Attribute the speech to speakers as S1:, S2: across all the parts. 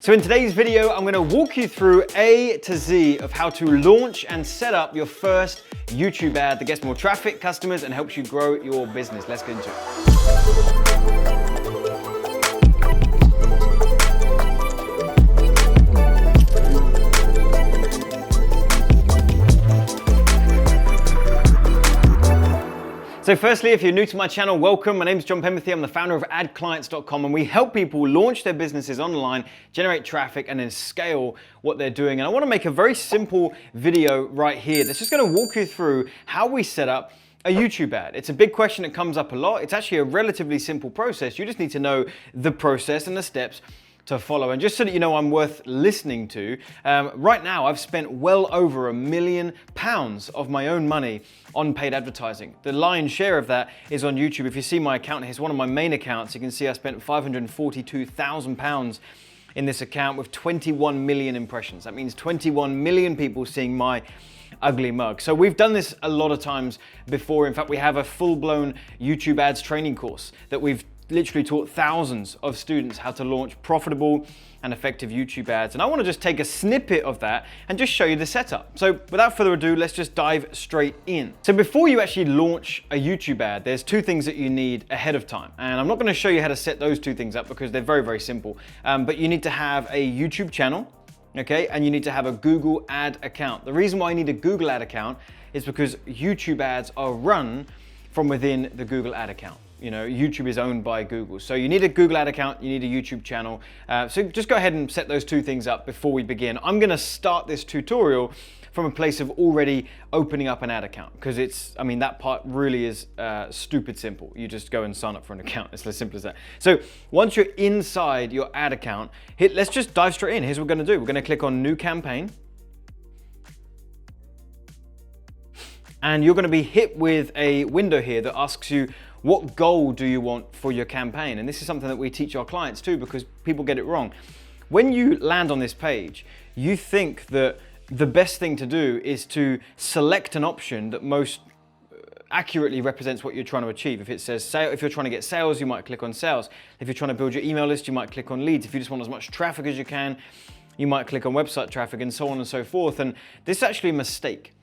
S1: So in today's video, I'm gonna walk you through A to Z of how to launch and set up your first YouTube ad that gets more traffic, customers, and helps you grow your business. Let's get into it. So firstly, if you're new to my channel, welcome. My name is Penberthy. I'm the founder of adclients.com, and we help people launch their businesses online, generate traffic, and then scale what they're doing. And I want to make a very simple video right here that's just going to walk you through how we set up a YouTube ad. It's a big question that comes up a lot. It's actually a relatively simple process. You just need to know the process and the steps to follow. And just so that you know I'm worth listening to, right now I've spent well over £1 million of my own money on paid advertising. The lion's share of that is on YouTube. If you see my account, here's one of my main accounts. You can see I spent £542,000 in this account with 21 million impressions. That means 21 million people seeing my ugly mug. So we've done this a lot of times before. In fact, we have a full-blown YouTube ads training course that we've literally taught thousands of students how to launch profitable and effective YouTube ads. And I want to just take a snippet of that and just show you the setup. So without further ado, let's just dive straight in. So before you actually launch a YouTube ad, there's two things that you need ahead of time. And I'm not going to show you how to set those two things up because they're very, very simple. But you need to have a YouTube channel, okay? And you need to have a Google ad account. The reason why you need a Google ad account is because YouTube ads are run from within the Google ad account. You know, YouTube is owned by Google. So you need a Google ad account, you need a YouTube channel. So just go ahead and set those two things up before we begin. I'm gonna start this tutorial from a place of already opening up an ad account because that part really is stupid simple. You just go and sign up for an account. It's as simple as that. So once you're inside your ad account, let's just dive straight in. Here's what we're gonna do. We're gonna click on New Campaign. And you're gonna be hit with a window here that asks you, what goal do you want for your campaign? And this is something that we teach our clients too because people get it wrong. When you land on this page, you think that the best thing to do is to select an option that most accurately represents what you're trying to achieve. If it says sale, if you're trying to get sales, you might click on sales. If you're trying to build your email list, you might click on leads. If you just want as much traffic as you can, you might click on website traffic and so on and so forth. And this is actually a mistake,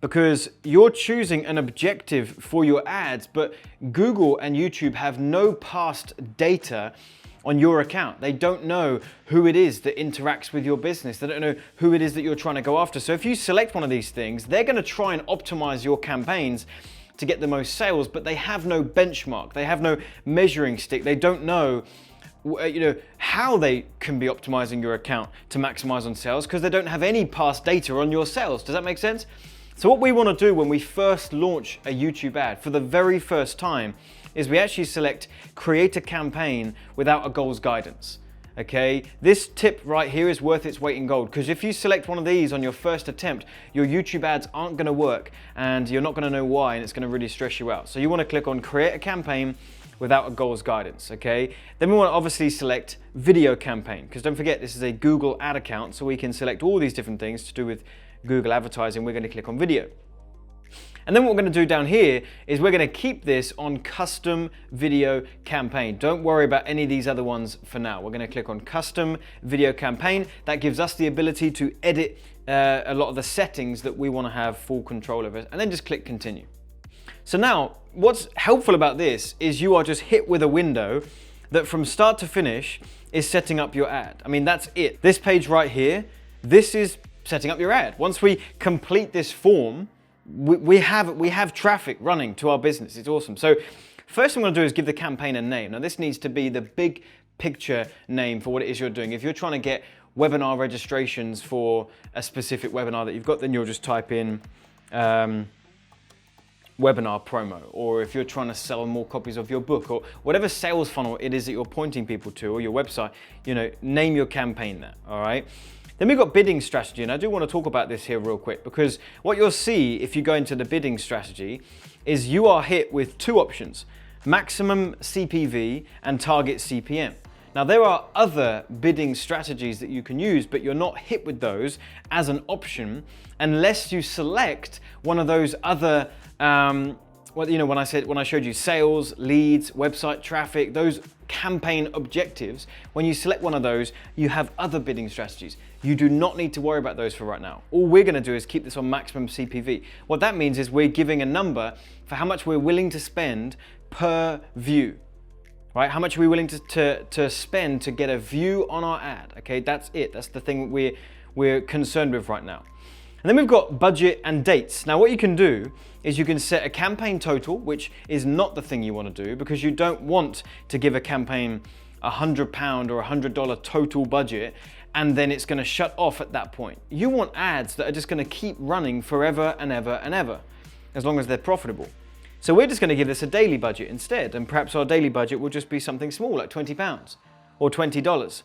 S1: because you're choosing an objective for your ads, but Google and YouTube have no past data on your account. They don't know who it is that interacts with your business. They don't know who it is that you're trying to go after. So if you select one of these things, they're gonna try and optimize your campaigns to get the most sales, but they have no benchmark. They have no measuring stick. They don't know how they can be optimizing your account to maximize on sales because they don't have any past data on your sales. Does that make sense? So what we want to do when we first launch a YouTube ad for the very first time is we actually select create a campaign without a goals guidance. Okay, this tip right here is worth its weight in gold because if you select one of these on your first attempt, your YouTube ads aren't going to work and you're not going to know why, and it's going to really stress you out. So you want to click on create a campaign without a goals guidance, okay? Then we want to obviously select video campaign because don't forget this is a Google ad account, so we can select all these different things to do with Google advertising. We're going to click on video. And then what we're going to do down here is we're going to keep this on custom video campaign. Don't worry about any of these other ones for now. We're going to click on custom video campaign. That gives us the ability to edit a lot of the settings that we want to have full control over, and then just click continue. So now what's helpful about this is you are just hit with a window that from start to finish is setting up your ad. I mean, that's it. This page right here, this is setting up your ad. Once we complete this form, we have traffic running to our business. It's awesome. So first thing I'm going to do is give the campaign a name. Now this needs to be the big picture name for what it is you're doing. If you're trying to get webinar registrations for a specific webinar that you've got, then you'll just type in webinar promo. Or if you're trying to sell more copies of your book or whatever sales funnel it is that you're pointing people to, or your website, name your campaign that, all right? Then we've got bidding strategy, and I do want to talk about this here real quick because what you'll see if you go into the bidding strategy is you are hit with two options, maximum CPV and target CPM. Now there are other bidding strategies that you can use, but you're not hit with those as an option unless you select one of those other when I showed you sales, leads, website traffic, those campaign objectives, when you select one of those, you have other bidding strategies. You do not need to worry about those for right now. All we're going to do is keep this on maximum CPV. What that means is we're giving a number for how much we're willing to spend per view. Right? How much are we willing to spend to get a view on our ad? Okay, that's it. That's the thing we're concerned with right now. And then we've got budget and dates. Now what you can do is you can set a campaign total, which is not the thing you want to do because you don't want to give a campaign £100 or $100 total budget and then it's going to shut off at that point. You want ads that are just going to keep running forever and ever and ever, as long as they're profitable. So we're just going to give this a daily budget instead, and perhaps our daily budget will just be something small like £20 or $20.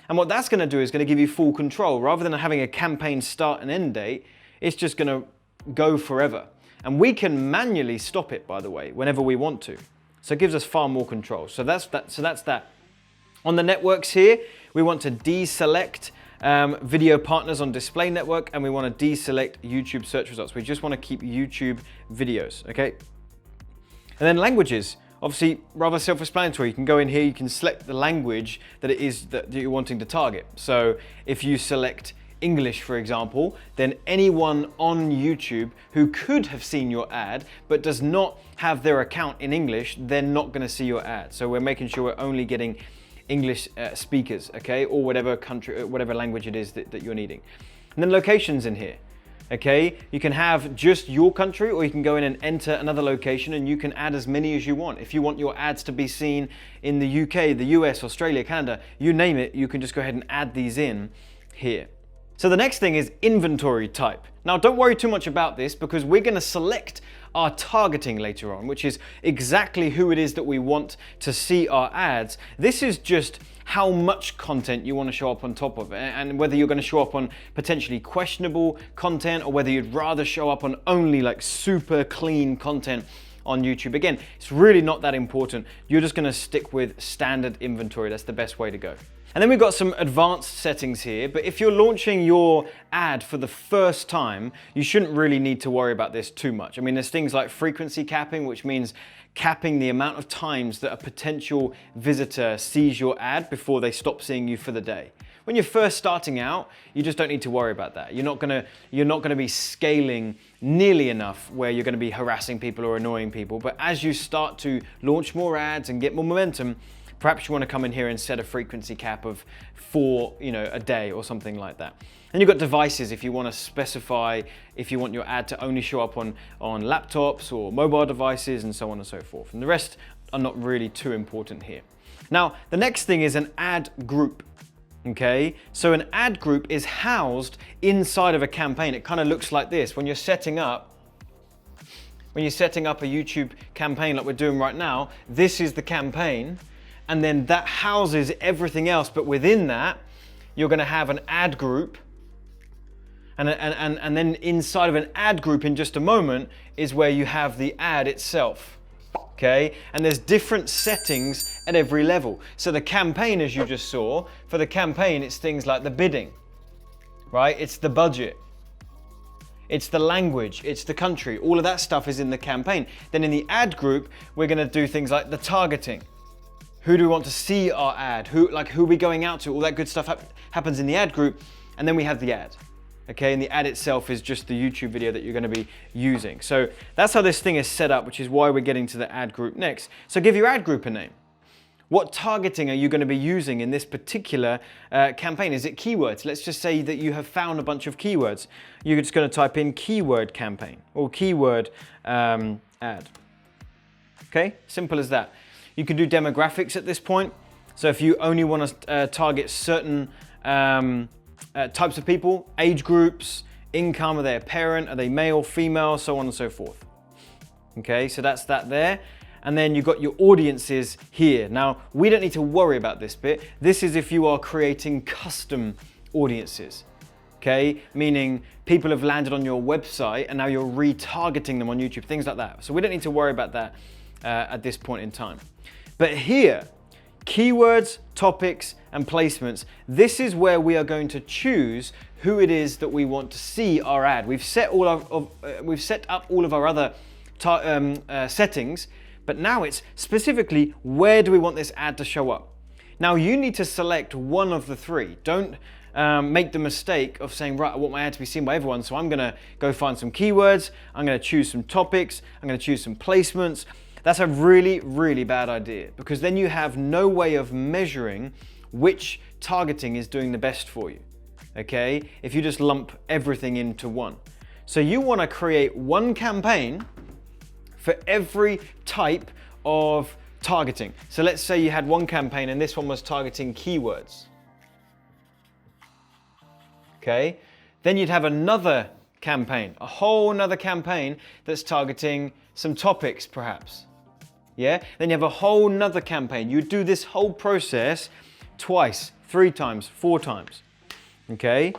S1: And what that's going to do is going to give you full control. Rather than having a campaign start and end date, it's just going to go forever. And we can manually stop it, by the way, whenever we want to. So it gives us far more control. So that's that. On the networks here, we want to deselect video partners on display network, and we want to deselect YouTube search results. We just want to keep YouTube videos, okay? And then languages, obviously rather self-explanatory. You can go in here, you can select the language that it is that you're wanting to target. So if you select English, for example, then anyone on YouTube who could have seen your ad but does not have their account in English, they're not going to see your ad. So we're making sure we're only getting English speakers, okay, or whatever country, whatever language it is that you're needing. And then locations in here. Okay, you can have just your country, or you can go in and enter another location and you can add as many as you want. If you want your ads to be seen in the UK, the US, Australia, Canada, you name it, you can just go ahead and add these in here. So the next thing is inventory type. Now don't worry too much about this because we're going to select our targeting later on, which is exactly who it is that we want to see our ads. This is just how much content you want to show up on top of it, and whether you're going to show up on potentially questionable content or whether you'd rather show up on only like super clean content on YouTube. Again, it's really not that important. You're just going to stick with standard inventory. That's the best way to go. And then we've got some advanced settings here, but if you're launching your ad for the first time, you shouldn't really need to worry about this too much. I mean, there's things like frequency capping, which means capping the amount of times that a potential visitor sees your ad before they stop seeing you for the day. When you're first starting out, you just don't need to worry about that. You're not gonna be scaling nearly enough where you're gonna be harassing people or annoying people. But as you start to launch more ads and get more momentum, perhaps you want to come in here and set a frequency cap of 4, a day or something like that. And you've got devices if you want to specify if you want your ad to only show up on laptops or mobile devices and so on and so forth. And the rest are not really too important here. Now, the next thing is an ad group. Okay, so an ad group is housed inside of a campaign. It kind of looks like this. When you're setting up a YouTube campaign like we're doing right now, this is the campaign. And then that houses everything else, but within that, you're gonna have an ad group. And then inside of an ad group in just a moment is where you have the ad itself, okay? And there's different settings at every level. So the campaign, as you just saw, for the campaign, it's things like the bidding, right? It's the budget, it's the language, it's the country. All of that stuff is in the campaign. Then in the ad group, we're gonna do things like the targeting. Who do we want to see our ad? Who are we going out to? All that good stuff happens in the ad group. And then we have the ad. Okay, and the ad itself is just the YouTube video that you're going to be using. So that's how this thing is set up, which is why we're getting to the ad group next. So give your ad group a name. What targeting are you going to be using in this particular campaign? Is it keywords? Let's just say that you have found a bunch of keywords. You're just going to type in keyword campaign or keyword ad. Okay, simple as that. You can do demographics at this point. So if you only want to target certain types of people, age groups, income, are they a parent, are they male, female, so on and so forth. Okay, so that's that there. And then you've got your audiences here. Now, we don't need to worry about this bit. This is if you are creating custom audiences. Okay, meaning people have landed on your website and now you're retargeting them on YouTube, things like that. So we don't need to worry about that at this point in time. But here, keywords, topics, and placements, this is where we are going to choose who it is that we want to see our ad. We've set up all of our other settings, but now it's specifically where do we want this ad to show up. Now you need to select one of the three. Don't make the mistake of saying, right, I want my ad to be seen by everyone, so I'm gonna go find some keywords, I'm gonna choose some topics, I'm gonna choose some placements. That's a really, really bad idea, because then you have no way of measuring which targeting is doing the best for you, okay? If you just lump everything into one. So you wanna create one campaign for every type of targeting. So let's say you had one campaign and this one was targeting keywords. Okay, then you'd have another campaign, a whole nother campaign that's targeting some topics perhaps. Yeah, then you have a whole nother campaign. You do this whole process twice, 3 times, 4 times. Okay,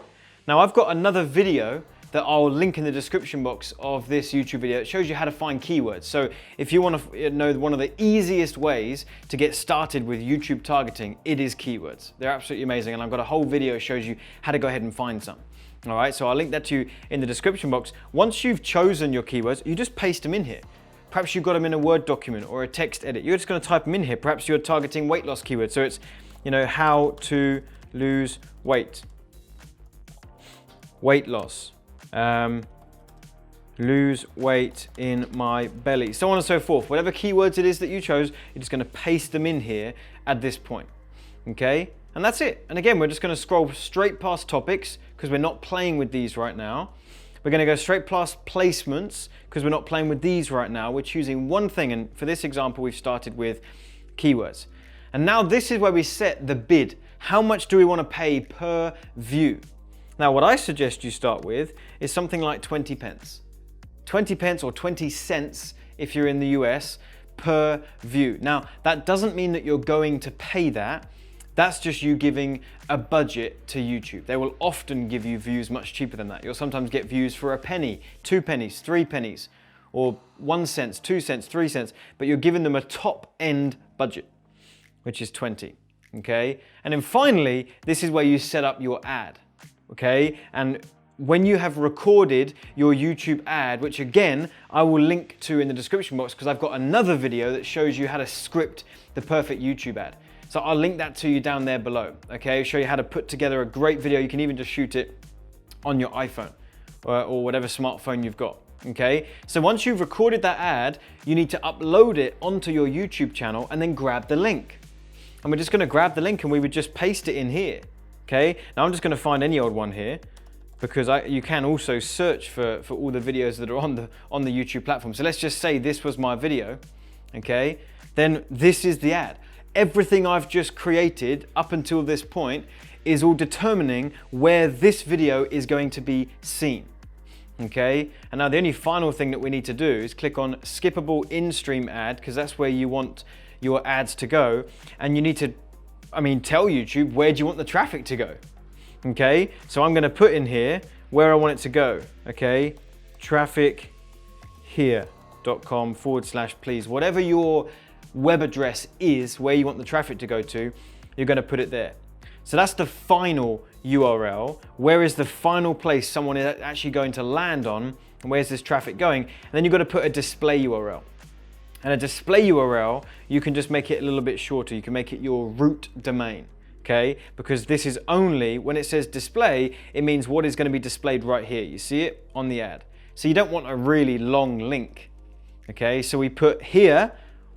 S1: now I've got another video that I'll link in the description box of this YouTube video. It shows you how to find keywords. So if you want to know one of the easiest ways to get started with YouTube targeting, it is keywords. They're absolutely amazing. And I've got a whole video that shows you how to go ahead and find some. All right, so I'll link that to you in the description box. Once you've chosen your keywords, you just paste them in here. Perhaps you've got them in a Word document or a text edit. You're just gonna type them in here. Perhaps you're targeting weight loss keywords. So it's, how to lose weight. Weight loss. Lose weight in my belly, so on and so forth. Whatever keywords it is that you chose, you're just going to paste them in here at this point. Okay, and that's it. And again, we're just going to scroll straight past topics because we're not playing with these right now. We're going to go straight past placements because we're not playing with these right now. We're choosing one thing, and for this example we've started with keywords. And now this is where we set the bid. How much do we want to pay per view? Now, what I suggest you start with is something like 20 pence. 20 pence or 20 cents if you're in the US per view. Now, that doesn't mean that you're going to pay that. That's just you giving a budget to YouTube. They will often give you views much cheaper than that. You'll sometimes get views for a penny, 2 pennies, 3 pennies, or 1 cent, 2 cents, 3 cents, but you're giving them a top end budget, which is 20, okay? And then finally, this is where you set up your ad. Okay, and when you have recorded your YouTube ad, which again, I will link to in the description box because I've got another video that shows you how to script the perfect YouTube ad. So I'll link that to you down there below, okay? I'll show you how to put together a great video. You can even just shoot it on your iPhone or whatever smartphone you've got, okay? So once you've recorded that ad, you need to upload it onto your YouTube channel and then grab the link. And we're just gonna grab the link and we would just paste it in here. Okay, now I'm just going to find any old one here because you can also search for all the videos that are on the YouTube platform. So let's just say this was my video, okay? Then this is the ad. Everything I've just created up until this point is all determining where this video is going to be seen, okay? And now the only final thing that we need to do is click on Skippable in-stream ad because that's where you want your ads to go, and you need to tell YouTube where do you want the traffic to go, okay? So I'm gonna put in here where I want it to go, okay? Traffic here.com/please. Whatever your web address is, where you want the traffic to go to, you're gonna put it there. So that's the final URL. Where is the final place someone is actually going to land on, and where's this traffic going? And then you've got to put a display URL. And a display URL, you can just make it a little bit shorter. You can make it your root domain, okay? Because this is only, when it says display, it means what is going to be displayed right here. You see it on the ad. So you don't want a really long link, okay? So we put here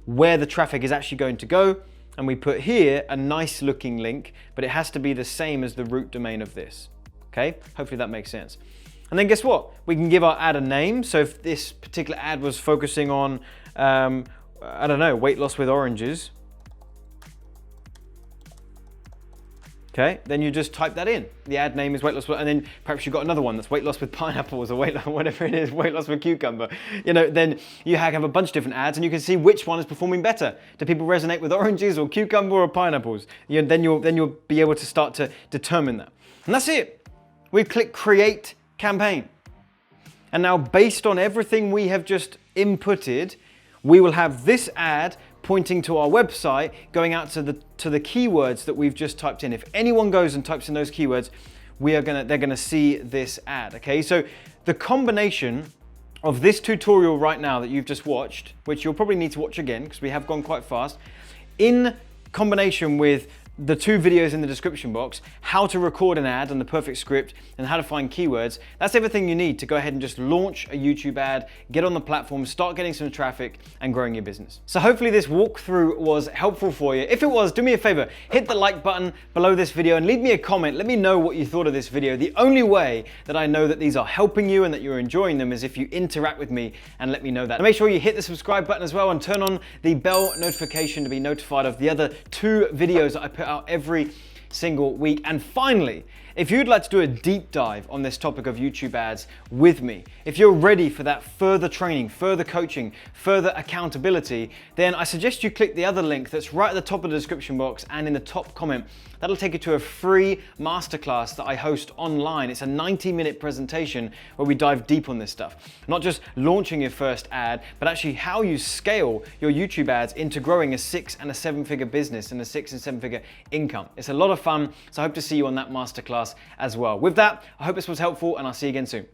S1: where the traffic is actually going to go, and we put here a nice looking link, but it has to be the same as the root domain of this, okay? Hopefully that makes sense. And then guess what? We can give our ad a name. So if this particular ad was focusing on, I don't know, weight loss with oranges. Okay, then you just type that in. The ad name is weight loss, and then perhaps you've got another one that's weight loss with pineapples or whatever it is, weight loss with cucumber. Then you have a bunch of different ads and you can see which one is performing better. Do people resonate with oranges or cucumber or pineapples? Then you'll be able to start to determine that. And that's it. We click create campaign. And now based on everything we have just inputted, we will have this ad pointing to our website, going out to the keywords that we've just typed in. If anyone goes and types in those keywords, they're gonna see this ad, okay? So the combination of this tutorial right now that you've just watched, which you'll probably need to watch again because we have gone quite fast, in combination with the 2 videos in the description box, how to record an ad and the perfect script and how to find keywords, that's everything you need to go ahead and just launch a YouTube ad, get on the platform, start getting some traffic and growing your business. So hopefully this walkthrough was helpful for you. If it was, do me a favor, hit the like button below this video and leave me a comment. Let me know what you thought of this video. The only way that I know that these are helping you and that you're enjoying them is if you interact with me and let me know that. And make sure you hit the subscribe button as well and turn on the bell notification to be notified of the other 2 videos that I put out every single week. And finally, if you'd like to do a deep dive on this topic of YouTube ads with me, if you're ready for that further training, further coaching, further accountability, then I suggest you click the other link that's right at the top of the description box and in the top comment. That'll take you to a free masterclass that I host online. It's a 90-minute presentation where we dive deep on this stuff. Not just launching your first ad, but actually how you scale your YouTube ads into growing a 6- and 7-figure business and a 6- and 7-figure income. It's a lot of fun, so I hope to see you on that masterclass as well. With that, I hope this was helpful and I'll see you again soon.